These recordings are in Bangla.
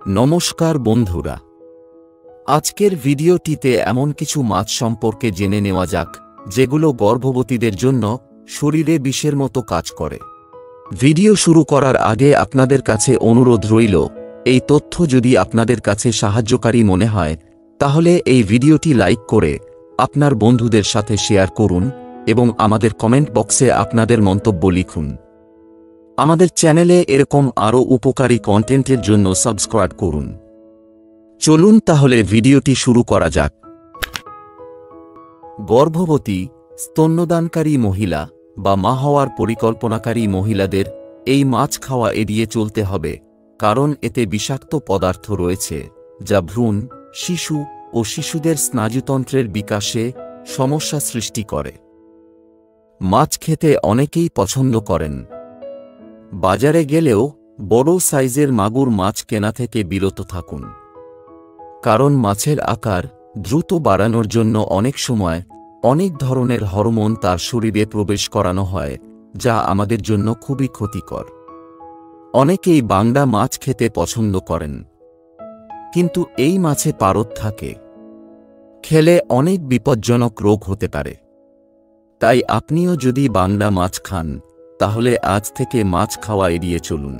নমস্কার বন্ধুরা, আজকের ভিডিওটিতে এমন কিছু মাছ সম্পর্কে জেনে নেওয়া যাক যেগুলো গর্ভবতীদের জন্য শরীরে বিষের মতো কাজ করে। ভিডিও শুরু করার আগে আপনাদের কাছে অনুরোধ রইল, এই তথ্য যদি আপনাদের কাছে সাহায্যকারী মনে হয় তাহলে এই ভিডিওটি লাইক করে আপনার বন্ধুদের সাথে শেয়ার করুন এবং আমাদের কমেন্ট বক্সে আপনাদের মন্তব্য লিখুন। আমাদের চ্যানেলে এরকম আরও উপকারী কন্টেন্টের জন্য সাবস্ক্রাইব করুন। চলুন তাহলে ভিডিওটি শুরু করা যাক। গর্ভবতী, স্তন্যদানকারী মহিলা বা মা হওয়ার পরিকল্পনাকারী মহিলাদের এই মাছ খাওয়া এড়িয়ে চলতে হবে, কারণ এতে বিষাক্ত পদার্থ রয়েছে যা ভ্রূণ, শিশু ও শিশুদের স্নায়ুতন্ত্রের বিকাশে সমস্যা সৃষ্টি করে। মাছ খেতে অনেকেই পছন্দ করেন। বাজারে গেলেও বড় সাইজের মাগুর মাছ কেনা থেকে বিরত থাকুন, কারণ মাছের আকার দ্রুত বাড়ানোর জন্য অনেক সময় অনেক ধরনের হরমোন তার শরীরে প্রবেশ করানো হয়, যা আমাদের জন্য খুবই ক্ষতিকর। অনেকেই বাংলা মাছ খেতে পছন্দ করেন, কিন্তু এই মাছে পারদ থাকে। খেলে অনেক বিপজ্জনক রোগ হতে পারে। তাই আপনিও যদি বাংলা মাছ খান তাহলে আজ থেকে মাছ খাওয়া এড়িয়ে চলুন।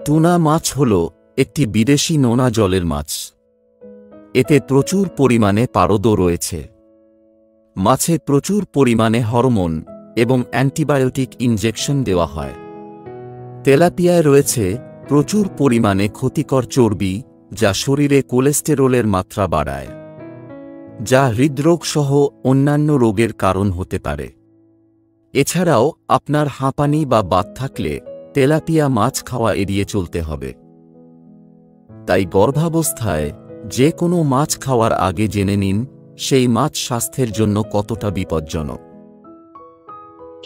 টুনা মাছ হল একটি বিদেশি নোনা জলের মাছ। এতে প্রচুর পরিমাণে পারদও রয়েছে। মাছে প্রচুর পরিমাণে হরমোন এবং অ্যান্টিবায়োটিক ইনজেকশন দেওয়া হয়। তেলাপিয়ায় রয়েছে প্রচুর পরিমাণে ক্ষতিকর চর্বি, যা শরীরে কোলেস্টেরলের মাত্রা বাড়ায়, যা হৃদরোগ সহ অন্যান্য রোগের কারণ হতে পারে। এছাড়াও আপনার হাঁপানি বা বাত থাকলে তেলাপিয়া মাছ খাওয়া এড়িয়ে চলতে হবে। তাই গর্ভাবস্থায় যে কোনো মাছ খাওয়ার আগে জেনে নিন সেই মাছ স্বাস্থ্যের জন্য কতটা বিপজ্জনক।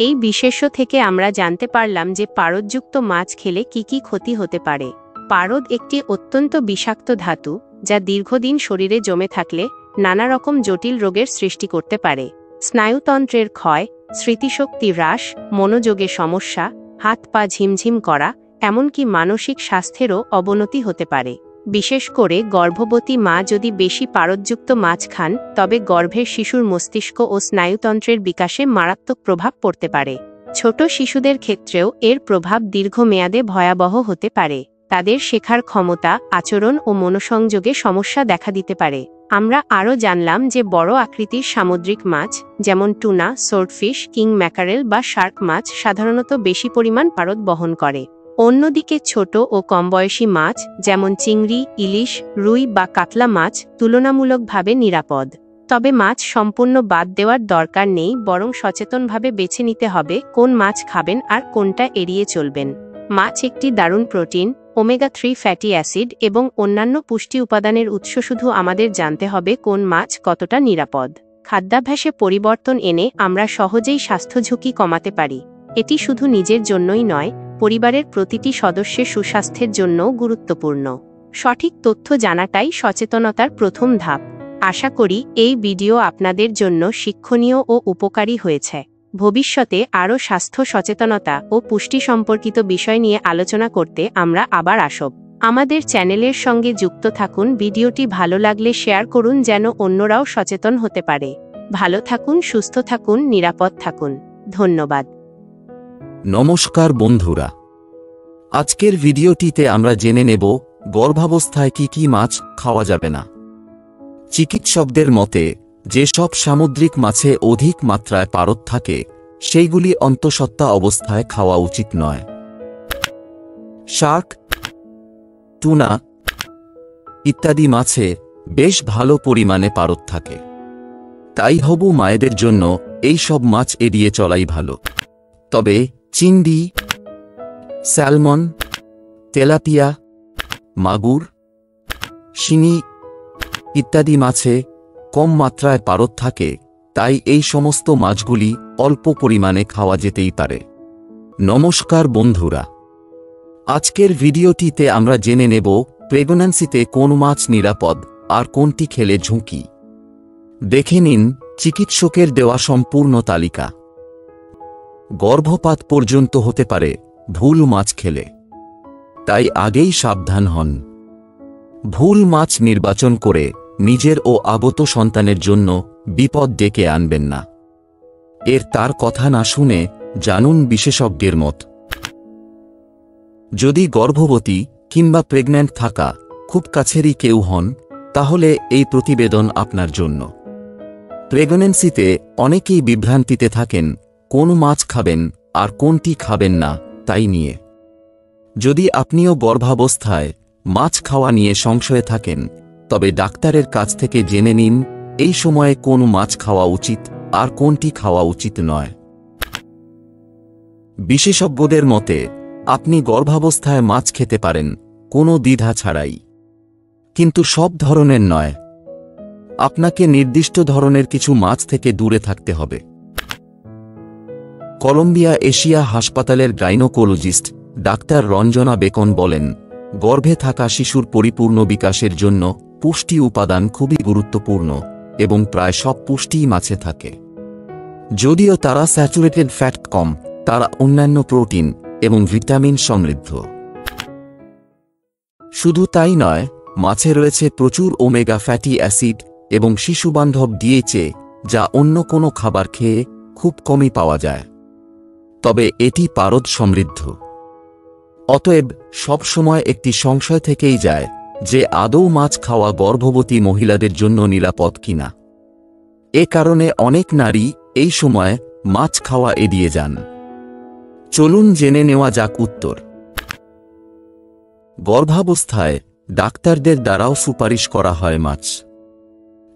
এই বিশেষ্য থেকে আমরা জানতে পারলাম যে পারদযুক্ত মাছ খেলে কি কি ক্ষতি হতে পারে। পারদ একটি অত্যন্ত বিষাক্ত ধাতু, যা দীর্ঘদিন শরীরে জমে থাকলে নানা রকম জটিল রোগের সৃষ্টি করতে পারে। স্নায়ুতন্ত্রের ক্ষয়, স্মৃতিশক্তি হ্রাস, মনোযোগে সমস্যা, হাত পা ঝিমঝিম করা, এমনকি মানসিক স্বাস্থ্যেরও অবনতি হতে পারে। বিশেষ করে গর্ভবতী মা যদি বেশি পারদযুক্ত মাছ খান তবে গর্ভের শিশুর মস্তিষ্ক ও স্নায়ুতন্ত্রের বিকাশে মারাত্মক প্রভাব পড়তে পারে। ছোট শিশুদের ক্ষেত্রেও এর প্রভাব দীর্ঘমেয়াদে ভয়াবহ হতে পারে। তাদের শেখার ক্ষমতা, আচরণ ও মনোসংযোগে সমস্যা দেখা দিতে পারে। আমরা আরও জানলাম যে বড় আকৃতির সামুদ্রিক মাছ যেমন টুনা, সোর্ডফিশ, কিং ম্যাকারেল বা শার্ক মাছ সাধারণত বেশি পরিমাণ পারদ বহন করে। অন্যদিকে ছোট ও কমবয়সী মাছ যেমন চিংড়ি, ইলিশ, রুই বা কাতলা মাছ তুলনামূলকভাবে নিরাপদ। তবে মাছ সম্পূর্ণ বাদ দেওয়ার দরকার নেই, বরং সচেতনভাবে বেছে নিতে হবে কোন মাছ খাবেন আর কোনটা এড়িয়ে চলবেন। মাছ একটি দারুণ প্রোটিন, ওমেগা-3 ফ্যাটি অ্যাসিড এবং অন্যান্য পুষ্টি উপাদানের উৎস। শুধু আমাদের জানতে হবে কোন মাছ কতটা নিরাপদ। খাদ্যাভ্যাসে পরিবর্তন এনে আমরা সহজেই স্বাস্থ্য ঝুঁকি কমাতে পারি। এটি শুধু নিজের জন্যই নয়, পরিবারের প্রতিটি সদস্যের সুস্বাস্থ্যের জন্যও গুরুত্বপূর্ণ। সঠিক তথ্য জানাটাই সচেতনতার প্রথম ধাপ। আশা করি এই ভিডিও আপনাদের জন্য শিক্ষণীয় ও উপকারী হয়েছে। ভবিষ্যতে আরও স্বাস্থ্য সচেতনতা ও পুষ্টি সম্পর্কিত বিষয় নিয়ে আলোচনা করতে আমরা আবার আসব। আমাদের চ্যানেলের সঙ্গে যুক্ত থাকুন। ভিডিওটি ভালো লাগলে শেয়ার করুন যেন অন্যরাও সচেতন হতে পারে। ভালো থাকুন, সুস্থ থাকুন, নিরাপদ থাকুন। ধন্যবাদ। নমস্কার বন্ধুরা, আজকের ভিডিওটিতে আমরা জেনে নেব গর্ভাবস্থায় কি কি মাছ খাওয়া যাবে না। চিকিৎসকদের মতে যেসব সামুদ্রিক মাছে অধিক মাত্রায় পারদ থাকে সেইগুলি অন্তঃসত্ত্বা অবস্থায় খাওয়া উচিত নয়। শার্ক, টুনা ইত্যাদি মাছে বেশ ভালো পরিমাণে পারদ থাকে, তাই হবু মায়েদের জন্য এই সব মাছ এড়িয়ে চলাই ভালো। তবে চিংড়ি, স্যালমন, তেলাপিয়া, মাগুর, শিঙি ইত্যাদি মাছে কম মাত্রায় পারদ থাকে, তাই এই সমস্ত মাছগুলি অল্প পরিমাণে খাওয়া যেতেই পারে। নমস্কার বন্ধুরা, আজকের ভিডিওটিতে আমরা জেনে নেব প্রেগন্যান্সিতে কোন মাছ নিরাপদ আর কোনটি খেলে ঝুঁকি। দেখে নিন চিকিৎসকের দেওয়া সম্পূর্ণ তালিকা। গর্ভপাত পর্যন্ত হতে পারে ভুল মাছ খেলে। তাই আগেই সাবধান হন। ভুল মাছ নির্বাচন করে নিজের ও আগত সন্তানের জন্য বিপদ ডেকে আনবেন না। তার কথা না শুনে জানুন বিশেষজ্ঞের মত। যদি গর্ভবতী কিংবা প্রেগন্যান্ট থাকা খুব কাছেরই কেউ হন, তাহলে এই প্রতিবেদন আপনার জন্য। প্রেগন্যান্সিতে অনেকেই বিভ্রান্তিতে থাকেন কোন মাছ খাবেন আর কোনটি খাবেন না তাই নিয়ে। যদি আপনিও গর্ভাবস্থায় মাছ খাওয়া নিয়ে সংশয়ে থাকেন, তবে ডাক্তারের কাছ থেকে জেনে নিন এই সময়ে কোন মাছ খাওয়া উচিত আর কোনটি খাওয়া উচিত নয়। বিশেষজ্ঞদের মতে আপনি গর্ভাবস্থায় মাছ খেতে পারেন কোনো দ্বিধা ছাড়াই, কিন্তু সব ধরনের নয়। আপনাকে নির্দিষ্ট ধরনের কিছু মাছ থেকে দূরে থাকতে হবে। কলম্বিয়া এশিয়া হাসপাতালের গাইনোকোলজিস্ট ডাক্তার রঞ্জনা বেকন বলেন, গর্ভে থাকা শিশুর পরিপূর্ণ বিকাশের জন্য পুষ্টি উপাদান খুবই গুরুত্বপূর্ণ এবং প্রায় সব পুষ্টিই মাছে থাকে। যদিও তারা স্যাচুরেটেড ফ্যাট কম, তারা অন্যান্য প্রোটিন এবং ভিটামিন সমৃদ্ধ। শুধু তাই নয়, মাছে রয়েছে প্রচুর ওমেগা ফ্যাটি অ্যাসিড এবং শিশুবান্ধব ডিএইচএ, যা অন্য কোনো খাবার খেয়ে খুব কমই পাওয়া যায়। তবে এটি পারদ সমৃদ্ধ। অতএব সবসময় একটি সংশয় থেকেই যায় যে আদৌ মাছ খাওয়া গর্ভবতী মহিলাদের জন্য নিরাপদ কিনা। এ কারণে অনেক নারী এই সময় মাছ খাওয়া এড়িয়ে যান। চলুন জেনে নেওয়া যাক উত্তর। গর্ভাবস্থায় ডাক্তারদের দ্বারাও সুপারিশ করা হয় মাছ।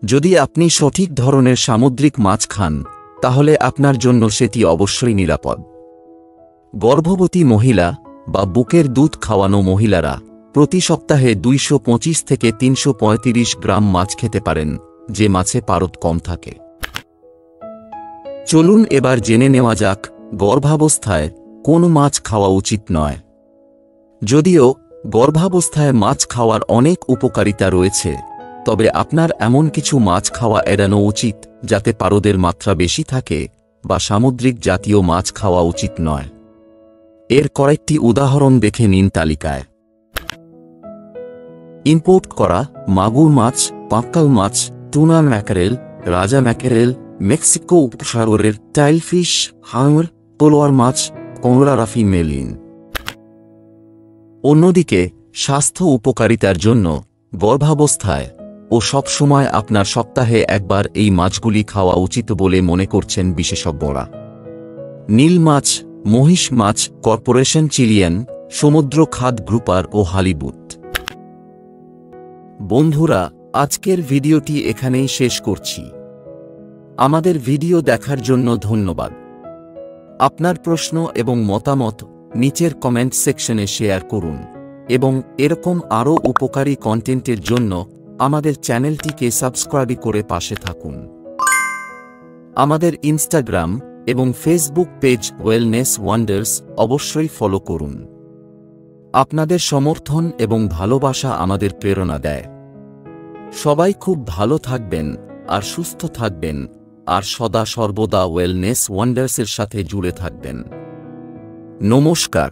যদি আপনি সঠিক ধরনের সামুদ্রিক মাছ খান, তাহলে আপনার জন্য সেটি অবশ্যই নিরাপদ। গর্ভবতী মহিলা বা বুকের দুধ খাওয়ানো মহিলারা প্রতি সপ্তাহে 225 থেকে 335 গ্রাম মাছ খেতে পারেন, যে মাছে পারদ কম থাকে। চলুন এবার জেনে নেওয়া যাক গর্ভাবস্থায় কোন মাছ খাওয়া উচিত নয়। যদিও গর্ভাবস্থায় মাছ খাওয়ার অনেক উপকারিতা রয়েছে, তবে আপনার এমন কিছু মাছ খাওয়া এড়ানো উচিত যাতে পারদের মাত্রা বেশি থাকে, বা সামুদ্রিক জাতীয় মাছ খাওয়া উচিত নয়। এর কয়েকটি উদাহরণ দেখে নিন তালিকায়। ইম্পোর্ট করা মাগুর মাছ, পাঁকাল মাছ, টুনা ম্যাকারেল, রাজা ম্যাকারেল, মেক্সিকো উপসাগরের টাইলফিশ, হাঙর, পোলোয়ার মাছ, কংড়া রাফি মেলিন। অন্যদিকে স্বাস্থ্য উপকারিতার জন্য গর্ভাবস্থায় ও সবসময় আপনার সপ্তাহে একবার এই মাছগুলি খাওয়া উচিত বলে মনে করছেন বিশেষজ্ঞরা। নীল মাছ, মহিষ মাছ, কর্পোরেশন চিলিয়ান, সমুদ্র খাদ গ্রুপার ও হালিবুট। বন্ধুরা, আজকের ভিডিওটি এখানেই শেষ করছি। আমাদের ভিডিও দেখার জন্য ধন্যবাদ। আপনার প্রশ্ন এবং মতামত নিচের কমেন্ট সেকশনে শেয়ার করুন এবং এরকম আরও উপকারী কন্টেন্টের জন্য আমাদের চ্যানেলটিকে সাবস্ক্রাইব করে পাশে থাকুন। আমাদের ইনস্টাগ্রাম এবং ফেসবুক পেজ ওয়েলনেস ওয়ান্ডার্স অবশ্যই ফলো করুন। আপনাদের সমর্থন এবং ভালোবাসা আমাদের প্রেরণা দেয়। সবাই খুব ভালো থাকবেন আর সুস্থ থাকবেন, আর সদা সর্বদা ওয়েলনেস ওয়ান্ডার্সের সাথে জুড়ে থাকবেন। নমস্কার।